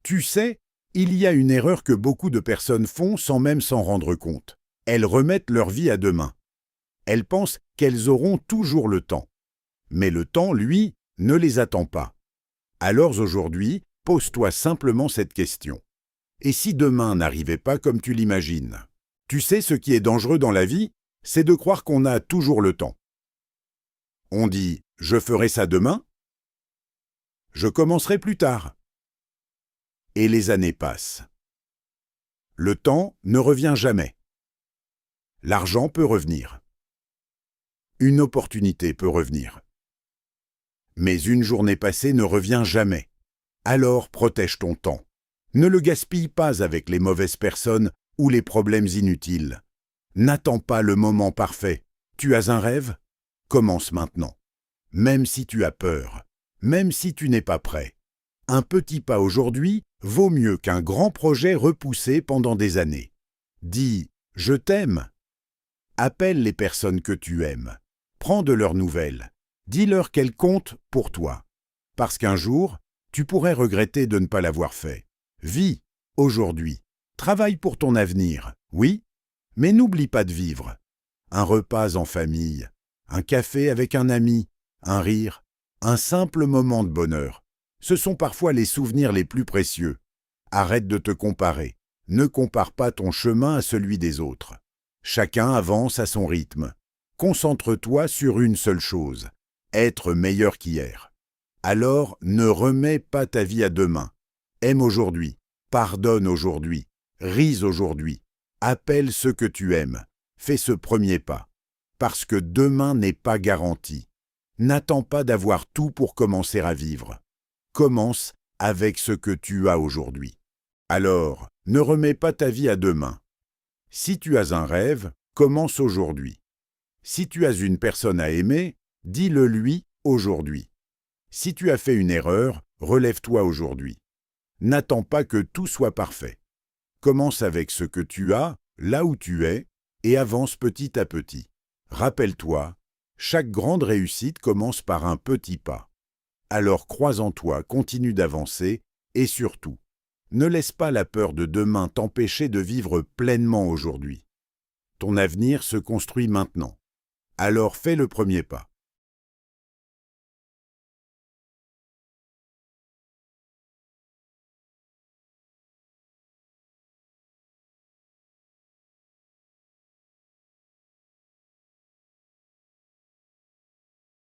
Tu sais, il y a une erreur que beaucoup de personnes font sans même s'en rendre compte. Elles remettent leur vie à demain. Elles pensent qu'elles auront toujours le temps. Mais le temps, lui, ne les attend pas. Alors aujourd'hui, pose-toi simplement cette question. Et si demain n'arrivait pas comme tu l'imagines? Tu sais, ce qui est dangereux dans la vie, c'est de croire qu'on a toujours le temps. On dit « je ferai ça demain »,« je commencerai plus tard ». Et les années passent. Le temps ne revient jamais. L'argent peut revenir. Une opportunité peut revenir. Mais une journée passée ne revient jamais. Alors protège ton temps. Ne le gaspille pas avec les mauvaises personnes ou les problèmes inutiles. N'attends pas le moment parfait. Tu as un rêve? Commence maintenant. Même si tu as peur, même si tu n'es pas prêt. Un petit pas aujourd'hui vaut mieux qu'un grand projet repoussé pendant des années. Dis « je t'aime ». Appelle les personnes que tu aimes. Prends de leurs nouvelles. Dis-leur qu'elles comptent pour toi. Parce qu'un jour, tu pourrais regretter de ne pas l'avoir fait. Vis aujourd'hui. Travaille pour ton avenir, oui, mais n'oublie pas de vivre. Un repas en famille, un café avec un ami, un rire, un simple moment de bonheur. Ce sont parfois les souvenirs les plus précieux. Arrête de te comparer. Ne compare pas ton chemin à celui des autres. Chacun avance à son rythme. Concentre-toi sur une seule chose, être meilleur qu'hier. Alors, ne remets pas ta vie à demain. Aime aujourd'hui, pardonne aujourd'hui, ris aujourd'hui, appelle ceux que tu aimes. Fais ce premier pas, parce que demain n'est pas garanti. N'attends pas d'avoir tout pour commencer à vivre. Commence avec ce que tu as aujourd'hui. Alors, ne remets pas ta vie à demain. Si tu as un rêve, commence aujourd'hui. Si tu as une personne à aimer, dis-le lui aujourd'hui. Si tu as fait une erreur, relève-toi aujourd'hui. N'attends pas que tout soit parfait. Commence avec ce que tu as, là où tu es, et avance petit à petit. Rappelle-toi, chaque grande réussite commence par un petit pas. Alors crois en toi, continue d'avancer, et surtout, ne laisse pas la peur de demain t'empêcher de vivre pleinement aujourd'hui. Ton avenir se construit maintenant. Alors fais le premier pas.